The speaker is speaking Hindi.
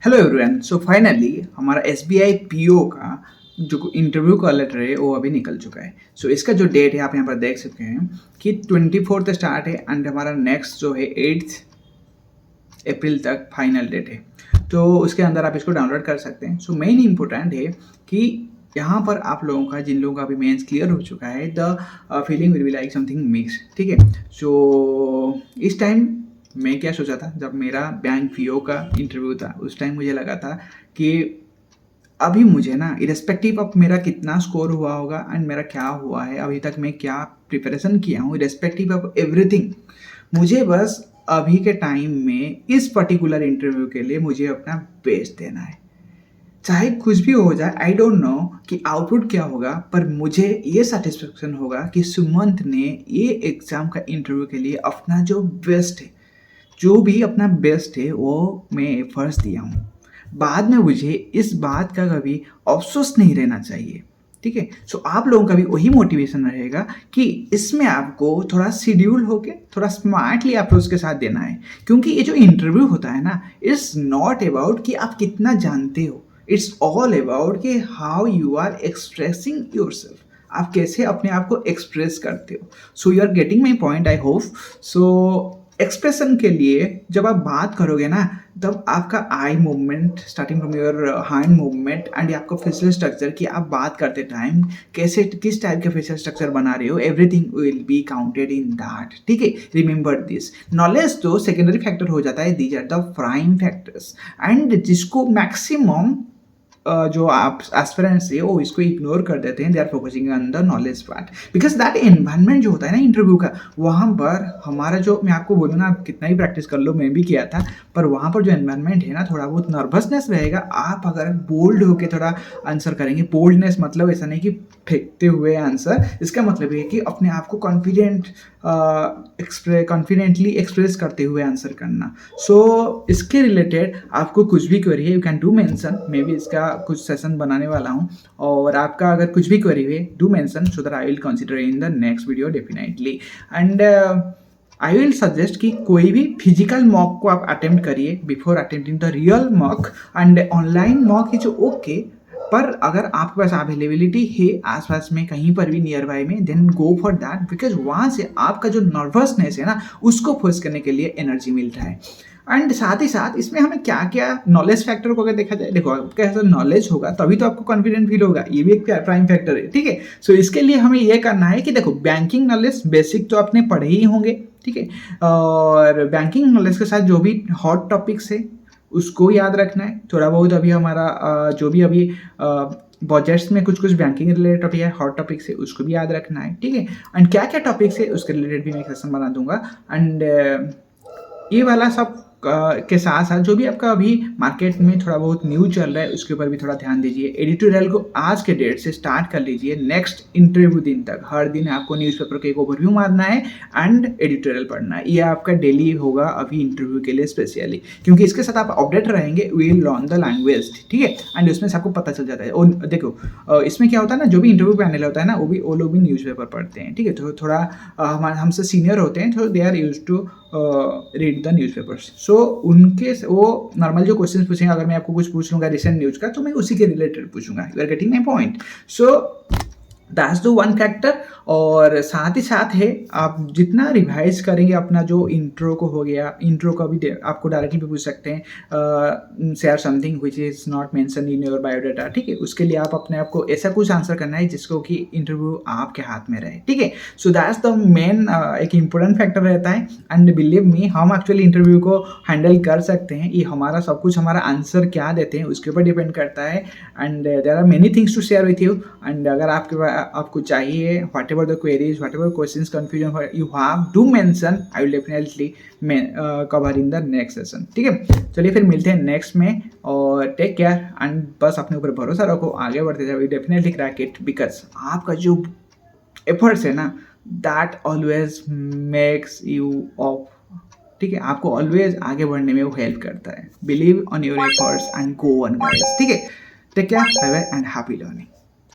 Hello everyone. सो फाइनली हमारा एसबीआई पीओ का जो इंटरव्यू का लेटर है वो अभी निकल चुका है। सो इसका जो डेट है आप यहाँ पर देख सकते हैं कि 24 स्टार्ट है एंड हमारा नेक्स्ट जो है 8 अप्रैल तक फाइनल डेट है। तो उसके अंदर आप इसको डाउनलोड कर सकते हैं। सो मेन इम्पोर्टेंट है कि यहाँ पर आप लोगों का जिन लोगों का अभी मेंस क्लियर हो चुका है the feeling will be like something mix. ठीक है। सो इस टाइम मैं क्या सोचा था, जब मेरा बैंक पीओ का इंटरव्यू था उस टाइम मुझे लगा था कि अभी मुझे ना इरेस्पेक्टिव ऑफ मेरा कितना स्कोर हुआ होगा एंड मेरा क्या हुआ है, अभी तक मैं क्या प्रिपरेशन किया हूँ, इरेस्पेक्टिव ऑफ एवरीथिंग, मुझे बस अभी के टाइम में इस पर्टिकुलर इंटरव्यू के लिए मुझे अपना बेस्ट देना है। चाहे कुछ भी हो जाए, आई डोंट नो कि आउटपुट क्या होगा, पर मुझे ये सेटिस्फेक्शन होगा कि सुमंत ने ये एग्ज़ाम का इंटरव्यू के लिए अपना जो बेस्ट है, जो भी अपना बेस्ट है वो मैं एफर्ट्स दिया हूँ। बाद में मुझे इस बात का कभी अफसोस नहीं रहना चाहिए। ठीक है। सो आप लोगों का भी वही मोटिवेशन रहेगा कि इसमें आपको थोड़ा शेड्यूल होके थोड़ा स्मार्टली अप्रोच के साथ देना है, क्योंकि ये जो इंटरव्यू होता है ना, इट्स नॉट अबाउट कि आप कितना जानते हो, इट्स ऑल अबाउट कि how you are expressing yourself, आप कैसे अपने आप को एक्सप्रेस करते हो। So you are getting my point, I hope. So expression के लिए जब आप बात करोगे ना, तब आपका eye movement starting from your hand movement and आपका फेशियल स्ट्रक्चर, कि आप बात करते टाइम कैसे किस टाइप के फेशियल स्ट्रक्चर बना रहे हो, everything will be counted in that. ठीक है। Remember this. नॉलेज तो सेकेंडरी फैक्टर हो जाता है, these are the prime factors, and जिसको मैक्सिमम जो आप एस्पिरेंट्स है वो इसको इग्नोर कर देते हैं। They are focusing on the knowledge part, because that environment जो होता है ना इंटरव्यू का, वहाँ पर हमारा जो, मैं आपको बोलूँ ना, आप कितना ही प्रैक्टिस कर लो, मैं भी किया था, पर वहाँ पर जो एनवायरनमेंट है ना, थोड़ा बहुत नर्वसनेस रहेगा। आप अगर बोल्ड होकर थोड़ा आंसर करेंगे, बोल्डनेस मतलब ऐसा नहीं कि फेंकते हुए आंसर, इसका मतलब ये कि अपने आप को कॉन्फिडेंटली एक्सप्रेस करते हुए आंसर करना। सो इसके रिलेटेड आपको कुछ भी क्वेरी है, यू कैन डू मेंशन। मैं भी इसका कुछ सेशन बनाने वाला हूँ, और आपका अगर कुछ भी क्वेरी है, do mention so that I will consider in the next video definitely. And I will suggest कि कोई भी फिजिकल मॉक को आप अटेम्प्ट करिए before attempting the real mock. And online mock is okay, पर अगर आपके पास अवेलेबिलिटी है आसपास में कहीं पर भी नियर बाय में, then go for that, because वहाँ से आपका जो नर्वसनेस है ना, उसको फेस करने के लिए एनर्जी मिलता है। एंड साथ ही साथ इसमें हमें क्या क्या नॉलेज फैक्टर को अगर देखा जाए, देखो आपका ऐसा नॉलेज होगा तभी तो आपको कॉन्फिडेंट फील होगा, ये भी एक प्राइम फैक्टर है। ठीक है। सो इसके लिए हमें ये करना है कि देखो, बैंकिंग नॉलेज बेसिक तो आपने पढ़े ही होंगे। ठीक है। और बैंकिंग नॉलेज के साथ जो भी हॉट टॉपिक्स है उसको याद रखना है। थोड़ा बहुत अभी हमारा जो भी अभी बजट्स में कुछ कुछ बैंकिंग रिलेटेड टॉपिक है, हॉट टॉपिक्स है, उसको भी याद रखना है। ठीक है। एंड क्या क्या टॉपिक्स है उसके रिलेटेड भी मैं एक सेशन बना दूंगा। एंड ये वाला सब के साथ साथ जो भी आपका अभी मार्केट में थोड़ा बहुत न्यूज चल रहा है उसके ऊपर भी थोड़ा ध्यान दीजिए। एडिटोरियल को आज के डेट से स्टार्ट कर लीजिए, नेक्स्ट इंटरव्यू दिन तक हर दिन आपको न्यूज़पेपर का एक ओवरव्यू मारना है एंड एडिटोरियल पढ़ना है। ये आपका डेली होगा अभी इंटरव्यू के लिए स्पेशली, क्योंकि इसके साथ आप अपडेट रहेंगे, विल लर्न द लैंग्वेज। ठीक है। एंड उसमें से आपको पता चल जाता है। और देखो इसमें क्या होता है ना, जो भी इंटरव्यू पैनल होता है ना, वो लोग भी न्यूज़पेपर पढ़ते हैं। ठीक है। तो थोड़ा हमसे सीनियर होते हैं, तो they are use to read the newspapers. So उनके वो नॉर्मल जो क्वेश्चन पूछेंगे, अगर मैं आपको कुछ पूछ लूँगा रिसेंट न्यूज़ का, तो मैं उसी के रिलेटेड पूछूंगा। You are getting my point. So that's the one factor. और साथ ही साथ है, आप जितना रिवाइज करेंगे अपना जो इंट्रो को हो गया, इंट्रो का भी आपको डायरेक्टली भी पूछ सकते हैं, share something which is not mention in your biodata. ठीक है। उसके लिए आप अपने आप को ऐसा कुछ आंसर करना है जिसको कि इंटरव्यू आपके हाथ में रहे। ठीक है। सो दैट्स द मेन एक इम्पोर्टेंट फैक्टर रहता है। एंड बिलीव मी, हम एक्चुअली इंटरव्यू को हैंडल कर सकते हैं। ये हमारा सब कुछ, हमारा आंसर क्या देते हैं उसके ऊपर डिपेंड करता है। And there are many things to share with you. And अगर आपको चाहिए whatever the queries, whatever questions, confusion you have, do mention. I will definitely cover in the next session. ठीक है। चलिए फिर मिलते हैं नेक्स्ट में, और टेक केयर। एंड बस अपने ऊपर भरोसा रखो, आगे बढ़ते जाओ, डेफिनेटली क्रैक इट, बिकॉज आपका जो एफर्ट्स है ना, that always makes you of. ठीक है। आपको ऑलवेज आगे बढ़ने में वो हेल्प करता है। Believe on your efforts and go on guys. ठीक है। Take care, bye bye and happy learning.